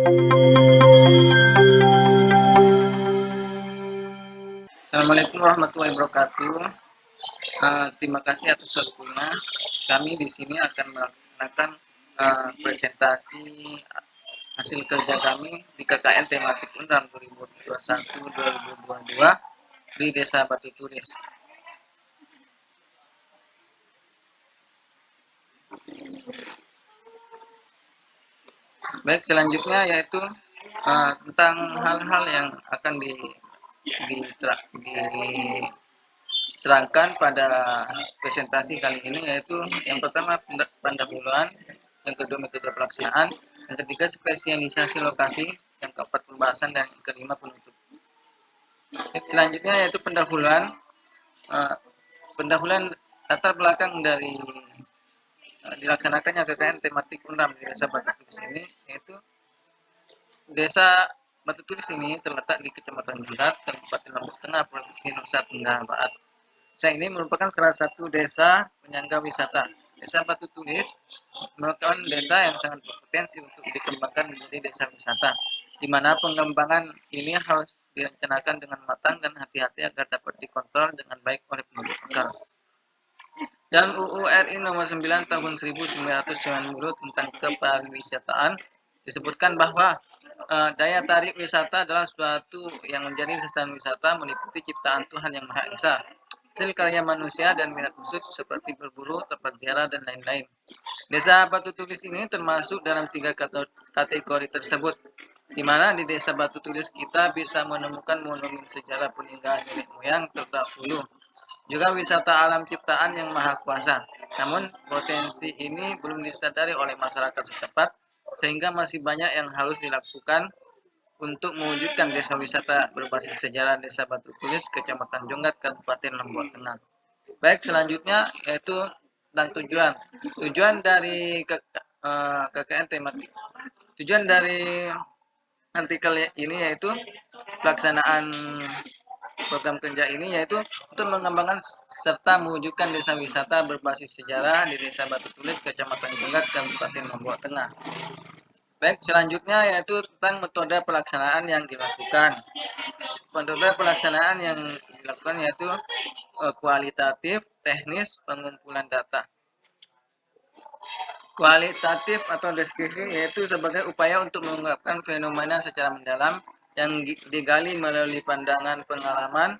Assalamualaikum warahmatullahi wabarakatuh. Terima kasih atas waktunya. Kami di sini akan melaksanakan presentasi hasil kerja kami di KKN tematik UNRAM 2021-2022 di Desa Batu Tulis. Baik, selanjutnya yaitu tentang hal-hal yang akan diterangkan pada presentasi kali ini, yaitu yang pertama pendahuluan, yang kedua metode pelaksanaan, yang ketiga spesialisasi lokasi, yang keempat pembahasan, dan yang kelima penutup. Selanjutnya yaitu pendahuluan. Pendahuluan latar belakang dari dilaksanakannya KKN tematik UNRAM di Desa Batu Tulis ini, yaitu Desa Batu Tulis ini terletak di Kecamatan Junggat, Kabupaten Lombok Tengah, Provinsi Nusa Tenggara Barat. Desa ini merupakan salah satu desa penyangga wisata. Desa Batu Tulis merupakan desa yang sangat berpotensi untuk dikembangkan menjadi desa wisata, di mana pengembangan ini harus direncanakan dengan matang dan hati-hati agar dapat dikontrol dengan baik oleh penduduk lokal. Dan UU RI nomor 9 tahun 1990 tentang kepariwisataan disebutkan bahwa daya tarik wisata adalah suatu yang menjadi sasaran wisata meliputi ciptaan Tuhan Yang Maha Esa, hasil karya manusia dan minat khusus seperti berburu, tempat ziarah, dan lain-lain. Desa Batu Tulis ini termasuk dalam 3 kategori tersebut, di mana di Desa Batu Tulis kita bisa menemukan monumen sejarah peninggalan nenek moyang terdahulu, juga wisata alam ciptaan Yang Maha Kuasa. Namun potensi ini belum disadari oleh masyarakat setempat, sehingga masih banyak yang harus dilakukan untuk mewujudkan desa wisata berbasis sejarah Desa Batu Tulis, Kecamatan Junggat, Kabupaten Lombok Tengah. Baik, selanjutnya yaitu tentang tujuan. Tujuan dari KKN tematik. Tujuan dari artikel ini yaitu pelaksanaan program kerja ini yaitu untuk mengembangkan serta mewujudkan desa wisata berbasis sejarah di Desa Batu Tulis, Kecamatan Junggat, Kabupaten Lombok Tengah. Baik, selanjutnya yaitu tentang metode pelaksanaan yang dilakukan. Metode pelaksanaan yang dilakukan yaitu kualitatif, teknis, pengumpulan data. Kualitatif atau deskripsi yaitu sebagai upaya untuk mengungkapkan fenomena secara mendalam yang digali melalui pandangan pengalaman.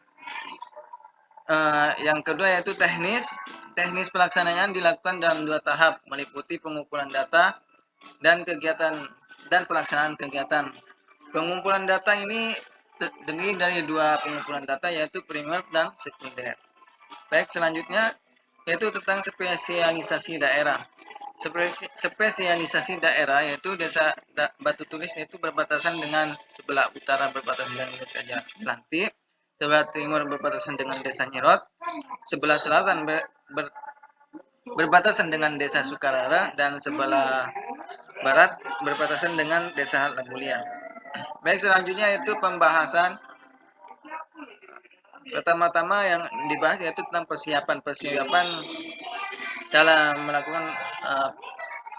Yang kedua yaitu teknis. Teknis pelaksanaan dilakukan dalam 2 tahap, meliputi pengumpulan data dan kegiatan dan pelaksanaan kegiatan. Pengumpulan data ini terdiri dari 2 pengumpulan data, yaitu primer dan sekunder. Baik, selanjutnya yaitu tentang spesialisasi daerah. Spesialisasi daerah yaitu Desa Batu Tulis yaitu berbatasan dengan sebelah utara berbatasan dengan Desa Jelantip, sebelah timur berbatasan dengan Desa Nyerot, sebelah selatan berbatasan dengan Desa Sukarara, dan sebelah barat berbatasan dengan Desa Labulia. Baik, selanjutnya yaitu pembahasan. Pertama-tama yang dibahas yaitu tentang persiapan dalam melakukan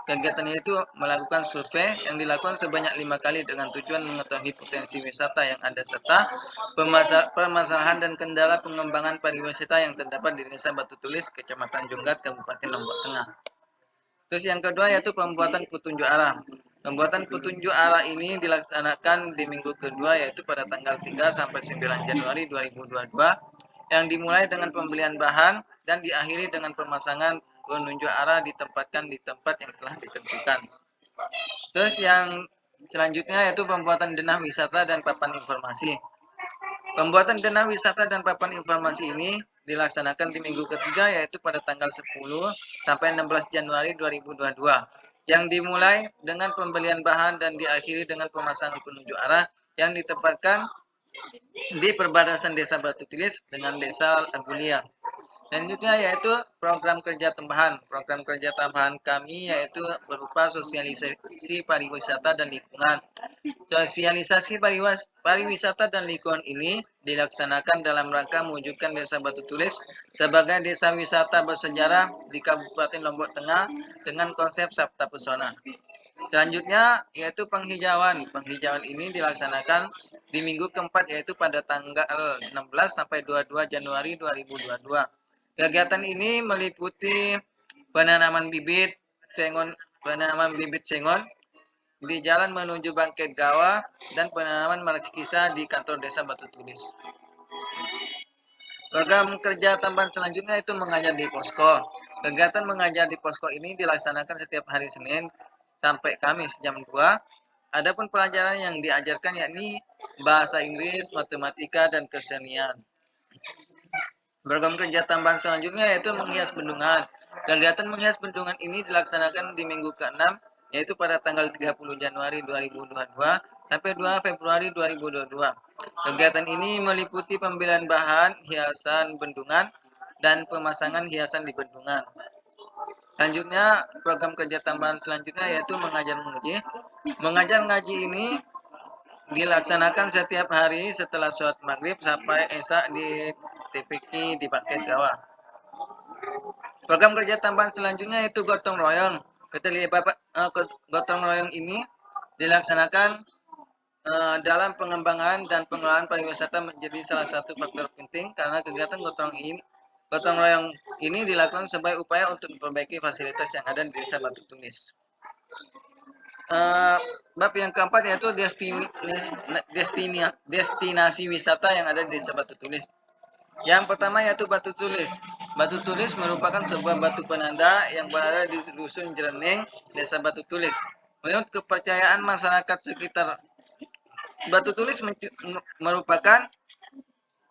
kegiatan itu, melakukan survei yang dilakukan sebanyak 5 kali dengan tujuan mengetahui potensi wisata yang ada serta permasalahan dan kendala pengembangan pariwisata yang terdapat di Desa Batu Tulis, Kecamatan Junggat, Kabupaten Lombok Tengah. Terus yang kedua yaitu pembuatan petunjuk arah. Pembuatan petunjuk arah ini dilaksanakan di minggu kedua yaitu pada tanggal 3 sampai 9 Januari 2022 yang dimulai dengan pembelian bahan dan diakhiri dengan pemasangan penunjuk arah ditempatkan di tempat yang telah ditentukan. Terus yang selanjutnya yaitu pembuatan denah wisata dan papan informasi. Pembuatan denah wisata dan papan informasi ini dilaksanakan di minggu ketiga yaitu pada tanggal 10 sampai 16 Januari 2022 yang dimulai dengan pembelian bahan dan diakhiri dengan pemasangan penunjuk arah yang ditempatkan di perbatasan Desa Batu Tulis dengan Desa Labulia. Selanjutnya yaitu program kerja tambahan. Program kerja tambahan kami yaitu berupa sosialisasi pariwisata dan lingkungan. Sosialisasi pariwisata dan lingkungan ini dilaksanakan dalam rangka mewujudkan Desa Batu Tulis sebagai desa wisata bersejarah di Kabupaten Lombok Tengah dengan konsep Sabta Pesona. Selanjutnya yaitu penghijauan. Penghijauan ini dilaksanakan di minggu keempat yaitu pada tanggal 16 sampai 22 Januari 2022. Kegiatan ini meliputi penanaman bibit sengon di jalan menuju Bangkit Gawa dan penanaman markisa di kantor desa Batu Tulis. Program kerja tambahan selanjutnya itu mengajar di posko. Kegiatan mengajar di posko ini dilaksanakan setiap hari Senin sampai Kamis jam 2. Adapun pelajaran yang diajarkan yakni bahasa Inggris, matematika, dan kesenian. Program kerja tambahan selanjutnya yaitu menghias bendungan. Kegiatan menghias bendungan ini dilaksanakan di minggu ke-6 yaitu pada tanggal 30 Januari 2022 sampai 2 Februari 2022. Kegiatan ini meliputi pembelian bahan hiasan bendungan dan pemasangan hiasan di bendungan. Selanjutnya, program kerja tambahan selanjutnya yaitu mengajar mengaji. Mengajar ngaji ini dilaksanakan setiap hari setelah sholat maghrib sampai Isya di TPQ di Bangkit Gawa. Program kerja tambahan selanjutnya itu gotong royong. Gotong royong ini dilaksanakan dalam pengembangan dan pengelolaan pariwisata menjadi salah satu faktor penting karena kegiatan gotong royong ini dilakukan sebagai upaya untuk memperbaiki fasilitas yang ada di Desa Batu Tulis. Bab yang keempat yaitu destinasi wisata yang ada di Desa Batu Tulis. Yang pertama yaitu Batu Tulis. Batu Tulis merupakan sebuah batu penanda yang berada di dusun Jerening, Desa Batu Tulis. Menurut kepercayaan masyarakat sekitar, Batu Tulis merupakan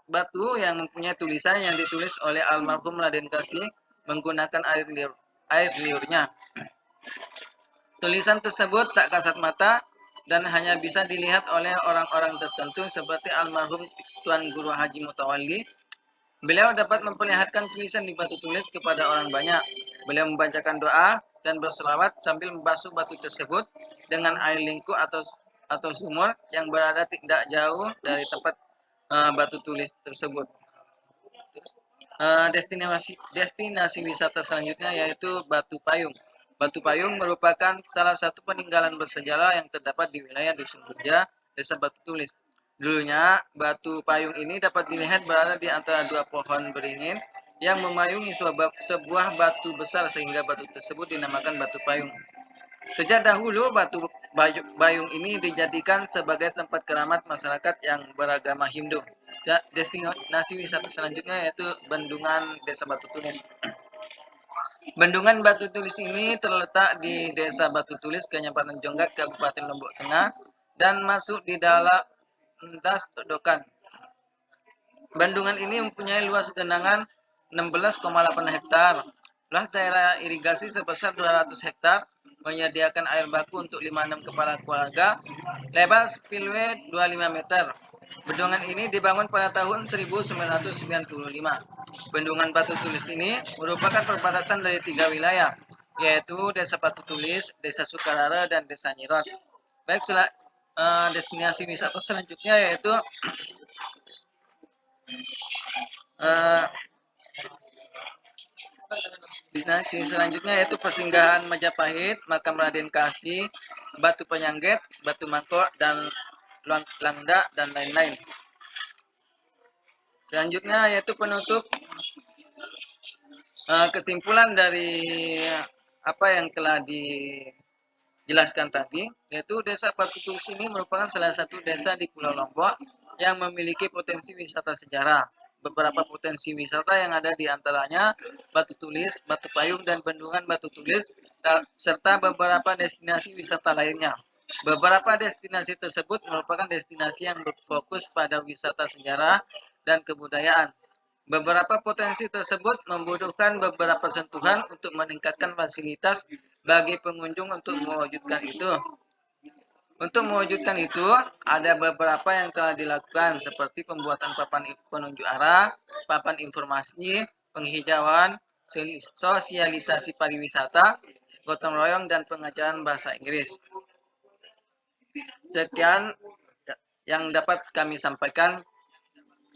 batu yang mempunyai tulisan yang ditulis oleh almarhum Raden Kasih menggunakan air liurnya. Tulisan tersebut tak kasat mata dan hanya bisa dilihat oleh orang-orang tertentu seperti almarhum Tuan Guru Haji Mutawalli. Beliau dapat memperlihatkan tulisan di batu tulis kepada orang banyak. Beliau membacakan doa dan berselawat sambil membasuh batu tersebut dengan air lingku atau sumur yang berada tidak jauh dari tempat batu tulis tersebut. Destinasi wisata selanjutnya yaitu Batu Payung. Batu Payung merupakan salah satu peninggalan bersejarah yang terdapat di wilayah Dusun Beja, Desa Batu Tulis. Dulunya, Batu Payung ini dapat dilihat berada di antara dua pohon beringin yang memayungi sebuah batu besar sehingga batu tersebut dinamakan Batu Payung. Sejak dahulu, Batu Payung ini dijadikan sebagai tempat keramat masyarakat yang beragama Hindu. Destinasi wisata selanjutnya yaitu Bendungan Desa Batu Tulis. Bendungan Batu Tulis ini terletak di Desa Batu Tulis, Kecamatan Jonggak, Kabupaten Lombok Tengah, dan masuk di dalam Das Todokan. Bendungan ini mempunyai luas genangan 16,8 hektar. Luas daerah irigasi sebesar 200 hektar, menyediakan air baku untuk 56 kepala keluarga, lebar spillway 25 meter. Bendungan ini dibangun pada tahun 1995. Bendungan Batu Tulis ini merupakan perbatasan dari 3 wilayah, yaitu Desa Batu Tulis, Desa Sukarara, dan Desa Nyirot. Baik, destinasi wisata selanjutnya yaitu destinasi selanjutnya yaitu persinggahan Majapahit, makam Raden Kasih, Batu Penyangget, Batu Mangkok, dan Langda, dan lain-lain. Selanjutnya yaitu penutup kesimpulan dari apa yang telah dijelaskan tadi, yaitu Desa Batu Tulis ini merupakan salah satu desa di Pulau Lombok yang memiliki potensi wisata sejarah. Beberapa potensi wisata yang ada di antaranya Batu Tulis, Batu Payung, dan Bendungan Batu Tulis, serta beberapa destinasi wisata lainnya. Beberapa destinasi tersebut merupakan destinasi yang berfokus pada wisata sejarah dan kebudayaan. Beberapa potensi tersebut membutuhkan beberapa sentuhan untuk meningkatkan fasilitas bagi pengunjung untuk mewujudkan itu. Untuk mewujudkan itu, ada beberapa yang telah dilakukan seperti pembuatan papan penunjuk arah, papan informasi, penghijauan, sosialisasi pariwisata, gotong royong, dan pengajaran bahasa Inggris. Sekian yang dapat kami sampaikan.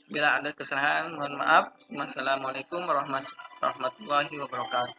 Bila ada kesalahan, mohon maaf. Wassalamualaikum warahmatullahi wabarakatuh.